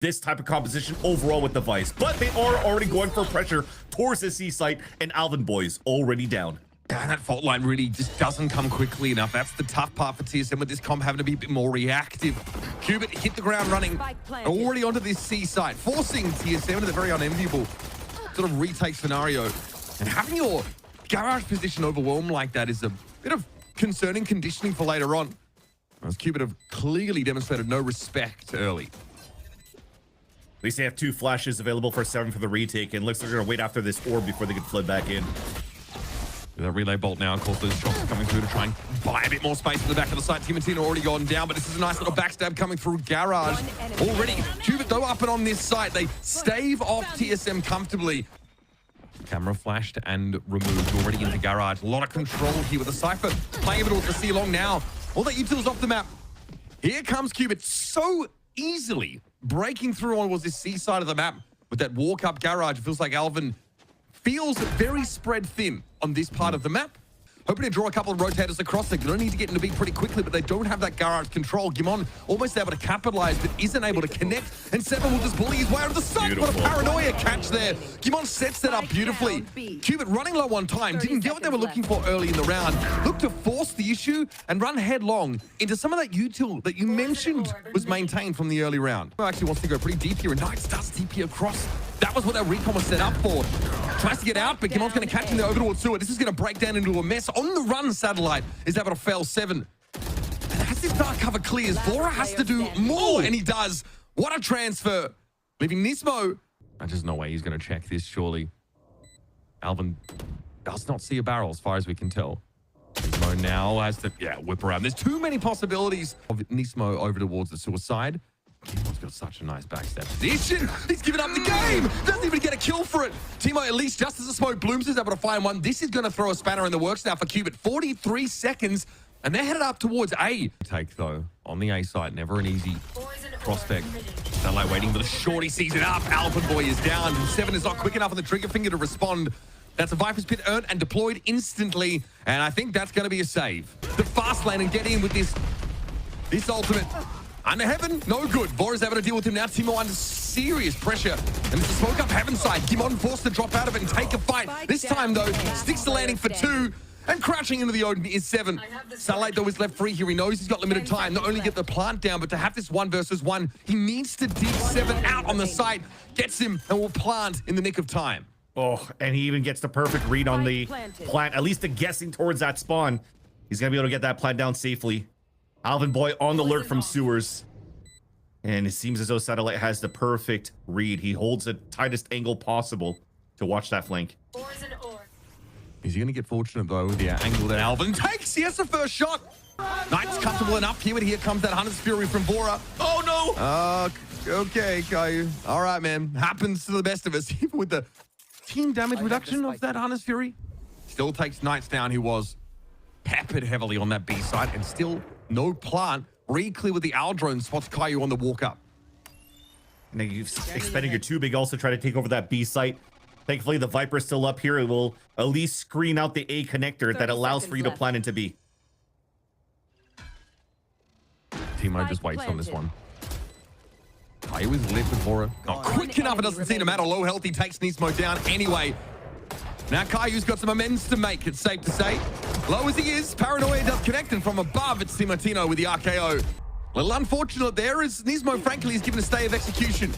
this type of composition overall with the Vice, but they are already going for pressure towards the C site, and Alvin Boy's already down. That fault line really just doesn't come quickly enough. That's the tough part for TSM with this comp having to be a bit more reactive. Cubert hit the ground running, already onto this C site, forcing TSM into the very unenviable sort of retake scenario. And having your garage position overwhelmed like that is a bit of concerning conditioning for later on, as Cubert have clearly demonstrated no respect early. At least they have 2 flashes available for 7 for the retake, and looks like they're going to wait after this orb before they can flood back in. That relay bolt now, of course, those shots are coming through to try and buy a bit more space in the back of the site. Timontina already gone down, but this is a nice little backstab coming through garage. Already, Cubert though up and on this site. They stave off TSM comfortably. Camera flashed and removed already into garage. A lot of control here with the Cypher playing a bit to see along now. All that util's off the map. Here comes Cubert so easily breaking through on was this C side of the map with that walk up garage. It feels like Alvin feels very spread thin on this part of the map. Hoping to draw a couple of rotators across. They're going to need to get into B pretty quickly, but they don't have that garage control. Gimon almost able to capitalize, but isn't able to connect. And Seven will just bully his way out of the site. What a paranoia catch there. Gimon sets that up beautifully. Cubert running low on time. Didn't get what they were looking for early in the round. Looked to force the issue and run headlong into some of that util that you mentioned was maintained from the early round. Actually wants to go pretty deep here, and Knights does TP across. That was what that recon was set up for. Tries to get out, but Gimon's going to catch him there over towards Sewer. This is going to break down into a mess. On the run, Satellite is able to fail 7. And as this dark cover clears, Vora has to do more, and he does. What a transfer. Leaving Nismo. There's no way he's going to check this, surely. Alvin does not see a barrel as far as we can tell. Nismo now has to, whip around. There's too many possibilities of Nismo over towards the suicide. Timo's got such a nice backstab position. He's given up the game. Doesn't even get a kill for it. Timo, at least just as the smoke blooms, is able to find one. This is going to throw a spanner in the works now for Cubert. 43 seconds, and they're headed up towards A. Take, though, on the A site. Never an easy prospect. Satellite waiting for the short. He sees it up. Alvin Boy is down. 7 is not quick enough on the trigger finger to respond. That's a Viper's Pit earned and deployed instantly, and I think that's going to be a save. The fast lane and get in with this ultimate. Under Heaven, no good. Vora's able to deal with him now. Timo under serious pressure. And it's a smoke up Heaven side. Gimon forced to drop out of it and take a fight. This time, though, sticks the landing for 2. And crashing into the Odin is 7. Satellite, though, is left free here. He knows he's got limited time. Not only get the plant down, but to have this 1 versus 1, he needs to dig 7 out on the site. Gets him and will plant in the nick of time. Oh, and he even gets the perfect read on the plant. At least the guessing towards that spawn. He's going to be able to get that plant down safely. Alvin Boy on the alert from sewers. And it seems as though Satellite has the perfect read. He holds the tightest angle possible to watch that flank. Is he going to get fortunate, though, with the angle that Alvin takes? He has the first shot. Knight's comfortable enough here, but here comes that Hunter's Fury from Vora. Oh, no. Okay, Caillou. All right, man. Happens to the best of us. Even with the team damage reduction of that Hunter's Fury. Still takes Knights down. He was peppered heavily on that B side, and still no plant. Re-clear with the Owl drone, spots Caillou on the walk up. Now you've expended your 2 big also try to take over that B site. Thankfully, the Viper's still up here. It will at least screen out the A connector that allows for you to plant into B. Timo just waits on this one. Caillou is lit with Vora. Not quick enough, it doesn't seem to matter. Low health, he takes Nismo down anyway. Now Caillou's got some amends to make, it's safe to say. Low as he is, Paranoia does connect, and from above, it's Timontina with the RKO. A little unfortunate there, as Nismo, frankly, is given a stay of execution.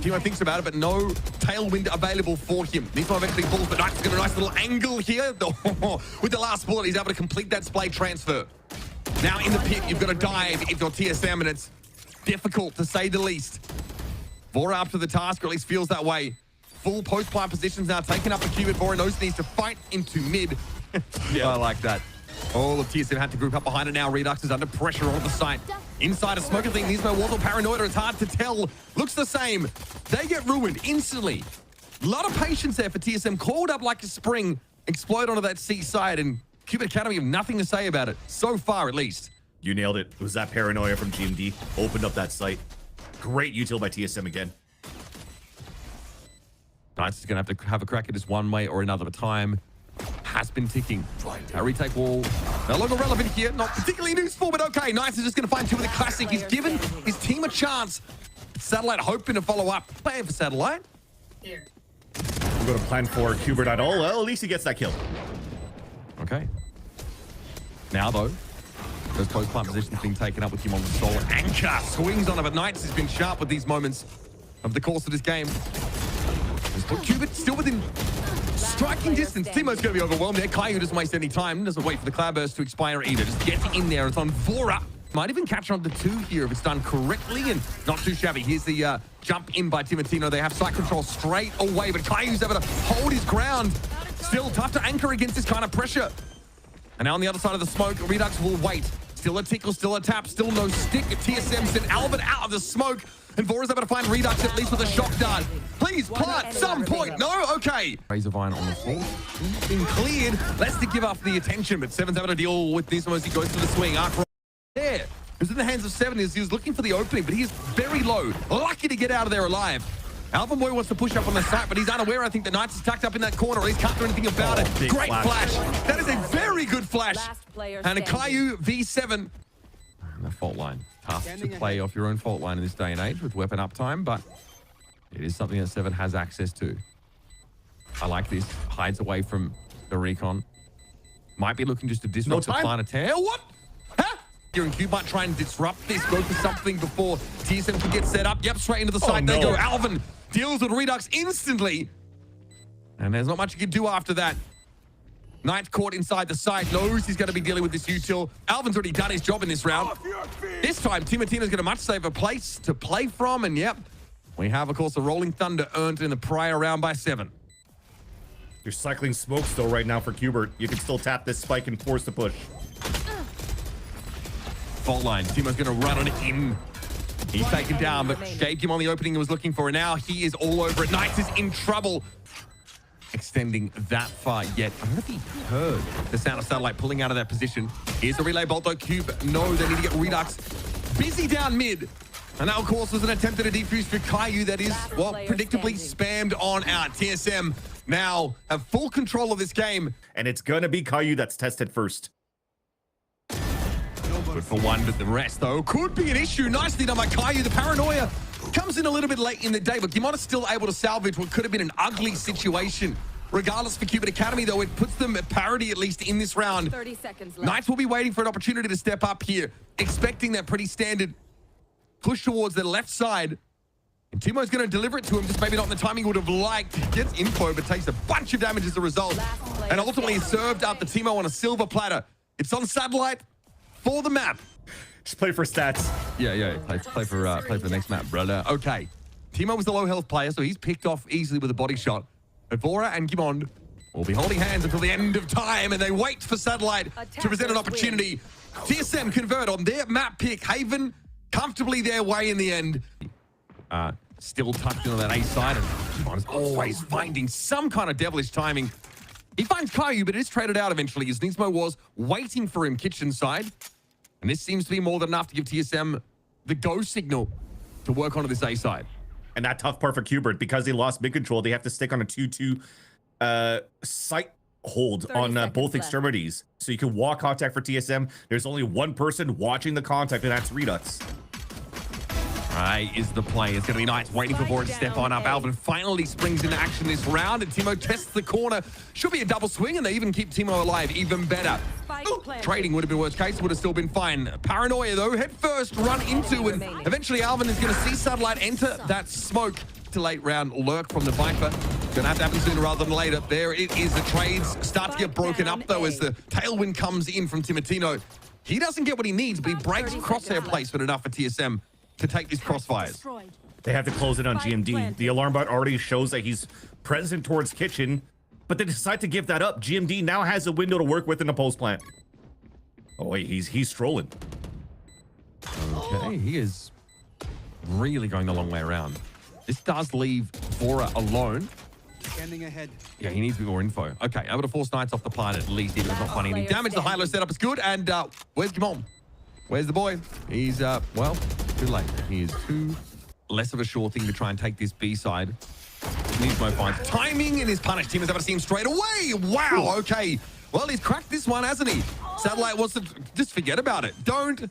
Timo thinks about it, but no tailwind available for him. Nismo eventually falls, but Knight's got a nice little angle here. With the last bullet, he's able to complete that splay transfer. Now in the pit, you've got to dive if you're TSM, and it's difficult to say the least. Vora up to the task, or at least feels that way. Full post-plant positions now taken up for Cubert. Vora knows he needs to fight into mid. Yeah, I like that. All of TSM had to group up behind it now. Redux is under pressure on the site. Inside a smoker thing, Nismo was or Paranoia, it's hard to tell. Looks the same. They get ruined instantly. A lot of patience there for TSM. Called up like a spring. Explode onto that C side, and Cubert Academy have nothing to say about it. So far, at least. You nailed it. It was that Paranoia from GMD. Opened up that site. Great util by TSM again. Knights is going to have to have a crack at this one way or another time. Has been ticking. A retake wall. No longer relevant here. Not particularly useful, but okay. Knights is just going to find 2 with a classic. He's given his team a chance Satellite hoping to follow up. Playing for Satellite. Here. We're going to plan for Cubert at all. Well, at least he gets that kill. Okay. Now, though, those close plant positions being taken up with him on the soul. Anchor swings on it, but Knights has been sharp with these moments of the course of this game. Just put Cubert still within striking distance. Timo's going to be overwhelmed there. Caillou doesn't waste any time. Doesn't wait for the cloudburst to expire either. Just gets in there. It's on Vora. Might even capture on the 2 here if it's done correctly and not too shabby. Here's the jump in by Timotino. They have site control straight away, but Caillou's able to hold his ground. Still tough to anchor against this kind of pressure. And now on the other side of the smoke, Redux will wait. Still a tickle, still a tap, still no stick. TSM sent Alvin out of the smoke. And Vora's able to find Redux at least with a shock dart. Please plant some point. No? Okay. Razorvine on the floor. He's been cleared. Let's to give up the attention, but Seven's able to deal with this as he goes for the swing. Arc there. It was in the hands of Seven as he was looking for the opening, but he is very low. Lucky to get out of there alive. Alvin Boy wants to push up on the site, but he's unaware. I think the Knights is tucked up in that corner, or he can't do anything about it. Great flash. That is a very good flash. And a Caillou V7. And the fault line. Tough to play off your own fault line in this day and age with weapon uptime, but it is something that Seven has access to. I like this. Hides away from the recon. Might be looking just to disrupt the Planetaire. What? Huh? Here in Cube might try and disrupt this, go for something before TSM can get set up. Yep, straight into the side. There you go. Alvin deals with Redux instantly. And there's not much you can do after that. Knight caught inside the side, knows he's going to be dealing with this util. Alvin's already done his job in this round. This time, Timotina's got a much safer place to play from, and yep, we have, of course, a Rolling Thunder earned in the prior round by 7. You're cycling smoke still right now for Cubert. You can still tap this spike and force the push. Fault line. Timo's going to run on it in. He's taken down, but shaved him on the opening he was looking for, and now he is all over it. Knights is in trouble. Extending that far yet. I don't know if he heard the sound of Satellite pulling out of that position. Here's the relay bolt, though. Cube knows they need to get Redux busy down mid. And that, of course, was an attempt at a defuse for Caillou that is, well, predictably spammed on out. TSM now have full control of this game. And it's going to be Caillou that's tested first. Good for one, but the rest, though, could be an issue. Nicely done by Caillou. The paranoia comes in a little bit late in the day, but Gimon is still able to salvage what could have been an ugly situation. Regardless for Cubert Academy, though, it puts them at parity, at least in this round. 30 seconds left. Knights will be waiting for an opportunity to step up here, expecting that pretty standard push towards the left side. And Timo's going to deliver it to him, just maybe not in the timing he would have liked. Gets info, but takes a bunch of damage as a result. And ultimately served up the Timo on a silver platter. It's on Satellite for the map. Just play for stats. Yeah. Play for the next map, brother. Okay. Timo was the low health player, so he's picked off easily with a body shot. But Vora and Gimon will be holding hands until the end of time, and they wait for Satellite to present an opportunity. TSM convert on their map pick. Haven comfortably their way in the end. Still tucked into that A side, and Gimon is always finding some kind of devilish timing. He finds Caillou, but it is traded out eventually, as Nismo was waiting for him kitchen side. And this seems to be more than enough to give TSM the go signal to work onto this A side. And that tough part for Cubert, because they lost mid control, they have to stick on a 2-2 sight hold on both extremities. So you can walk contact for TSM. There's only one person watching the contact, and that's Redux. Right, is the play. It's going to be Knights waiting for Vora to step on up. Alvin finally springs into action this round, and Timo tests the corner. Should be a double swing, and they even keep Timo alive even better. Trading would have been worst case, would have still been fine. Paranoia, though, head first, run into, and eventually Alvin is going to see Satellite enter that smoke. To late round lurk from the Viper. Going to have to happen sooner rather than later. There it is. The trades start to get broken up, though, as the tailwind comes in from Timotino. He doesn't get what he needs, but he breaks crosshair placement enough for TSM to take these crossfires. They have to close it on GMD. The alarm bot already shows that he's present towards kitchen, but they decide to give that up. GMD now has a window to work with in the post plant. Oh wait, he's strolling. Okay, he is really going the long way around. This does leave Vora alone. Scanning ahead. Yeah, he needs more info. Okay, able to force Knights off the planet at least, even if it's not finding any damage. The high-low setup is good, and where's Gimon? Where's the boy? He's, well, too late. He is too less of a sure thing to try and take this B side. Nismo finds timing and is punished. Team is able to see him straight away. Wow, okay. Well, he's cracked this one, hasn't he? Satellite wants to just forget about it. Don't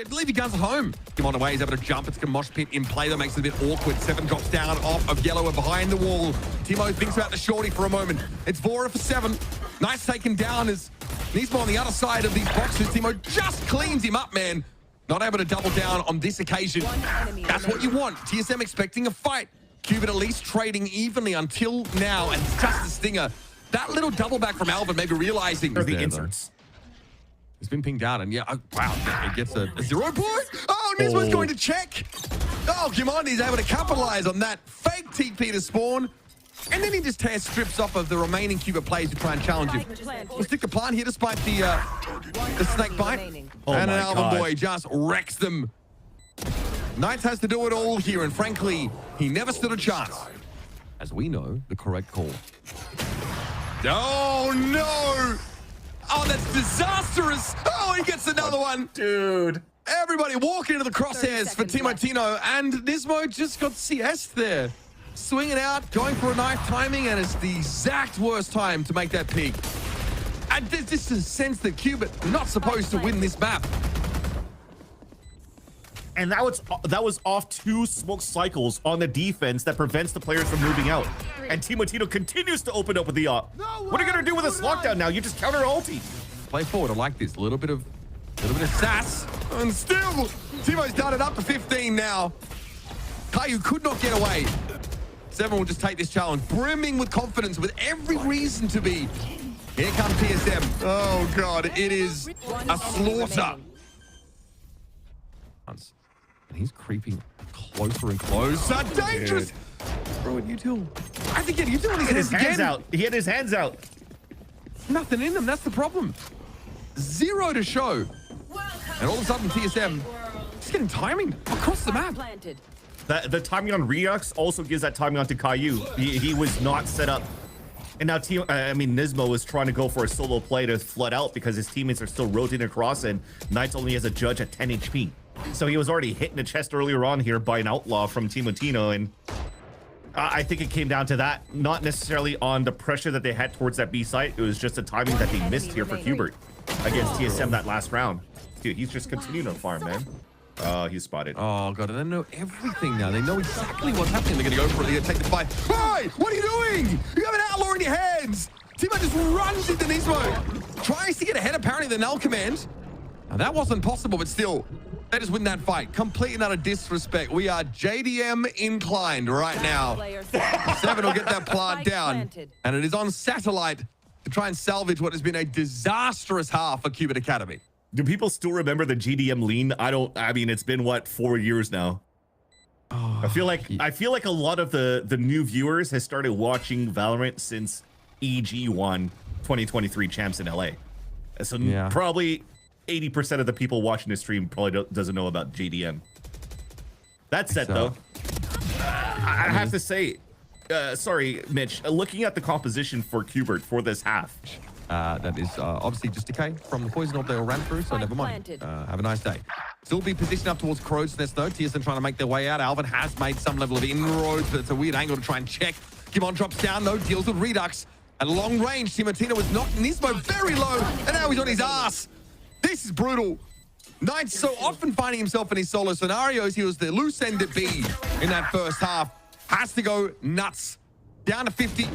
Leave your guns at home. Come on away. He's able to jump. It's a mosh pit in play that makes it a bit awkward. 7 drops down off of Yellow and behind the wall. Timo thinks about the shorty for a moment. It's Vora for 7. Nice taken down as Nismo on the other side of these boxes. Timo just cleans him up, man. Not able to double down on this occasion. That's what you want. TSM expecting a fight. Cubert at least trading evenly until now, and just the stinger. That little double back from Alvin, maybe realizing the inserts. It's been pinged out, and yeah, oh, wow, it gets a 0 point. Oh, Nismo's going to check. Oh, Gimondi's able to capitalize on that fake TP to spawn. And then he just tears strips off of the remaining Cubert players to try and challenge him. We'll stick the plant here despite the snake bite. Oh, and an my Alvin God. boy just wrecks them. Knights has to do it all here, and frankly, he never stood a chance. As we know, the correct call. Oh, no! Oh, that's disastrous! Oh, he gets another one! Dude. Everybody walking into the crosshairs for Timotino, and Nismo just got CS there. Swinging out, going for a knife timing, and it's the exact worst time to make that peak. And there's just a sense that Cubert not supposed to win this map. And that was off 2 smoke cycles on the defense that prevents the players from moving out. And Timotino continues to open up with the op. What are you gonna do with this lockdown now? You just counter ulti. Play forward, I like this. A little bit of sass. And still, Timo's done it up to 15 now. Caillou could not get away. 7 will just take this challenge, brimming with confidence, with every reason to be. Here comes TSM. Oh, God, it is a slaughter. And he's creeping closer and closer. Dangerous! Bro, and Util. I think he had Util in his hands out. He had his hands out. Nothing in them, that's the problem. 0 to show. And all of a sudden, TSM is getting timing across the map. The timing on Redux also gives that timing onto Caillou. He was not set up. And now Nismo was trying to go for a solo play to flood out because his teammates are still rotating across, and Knights only has a judge at 10 HP. So he was already hit in the chest earlier on here by an outlaw from Timotino, and I think it came down to that, not necessarily on the pressure that they had towards that B site. It was just the timing that they missed here for Cubert against TSM that last round. Dude, he's just continuing to farm, man. Oh, he's spotted. Oh, God, and they know everything now. They know exactly what's happening. They're going to go for it. They're going to take the fight. Hey, what are you doing? You have an outlaw in your hands. Timo just runs into Nismo. Tries to get ahead, apparently, the null command. Now, that wasn't possible, but still, they just win that fight. Complete and utter disrespect. We are JDM inclined right now. 7 will get that plant down. And it is on satellite to try and salvage what has been a disastrous half for Cubert Academy. Do people still remember the GDM lean? I mean, it's been what, 4 years now. Oh, I feel like a lot of the new viewers has started watching Valorant since EG won 2023 champs in LA. So yeah, probably 80% of the people watching this stream probably doesn't know about GDM. That said, though, I have to say, sorry, Mitch, looking at the composition for Cubert for this half. That is obviously just decay from the poison orb they all ran through, so never mind. Have a nice day. Still be positioned up towards Crow's Nest, though. TSM trying to make their way out. Alvin has made some level of inroads, but it's a weird angle to try and check. Kimon drops down, though, deals with Redux. At long range, Timotino was knocked Nismo very low, and now he's on his ass. This is brutal. Knights so often finding himself in his solo scenarios. He was the loose end at B in that first half. Has to go nuts. Down to 50.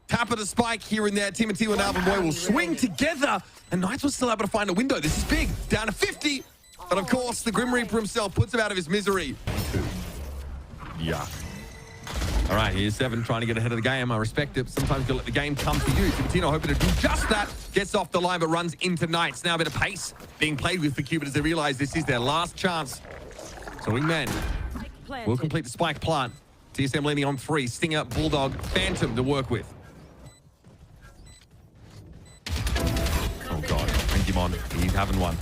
Tap of the spike here and there. Timothy and Alvin Boy will swing together, and Knights was still able to find a window. This is big. Down to 50. But of course, the Grim Reaper himself puts him out of his misery. Yeah. All right, here's 7 trying to get ahead of the game. I respect it. Sometimes you let the game come to you. Timotino hoping to do just that. Gets off the line, but runs into Knights. Now a bit of pace being played with for Cubert as they realize this is their last chance. So Wingman will complete the spike plant. TSM leaning on 3. Stinger, Bulldog, Phantom to work with. Oh, God. Thank him on. He's having one.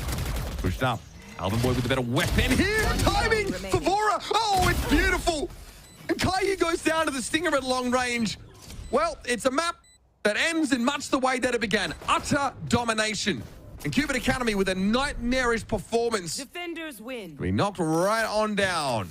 Pushed up. Alvin Boy with the better weapon here. Timing for Vora. Oh, it's beautiful. And Caillou goes down to the Stinger at long range. Well, it's a map that ends in much the way that it began. Utter domination. And Cubert Academy with a nightmarish performance. Defenders win. We knocked right on down.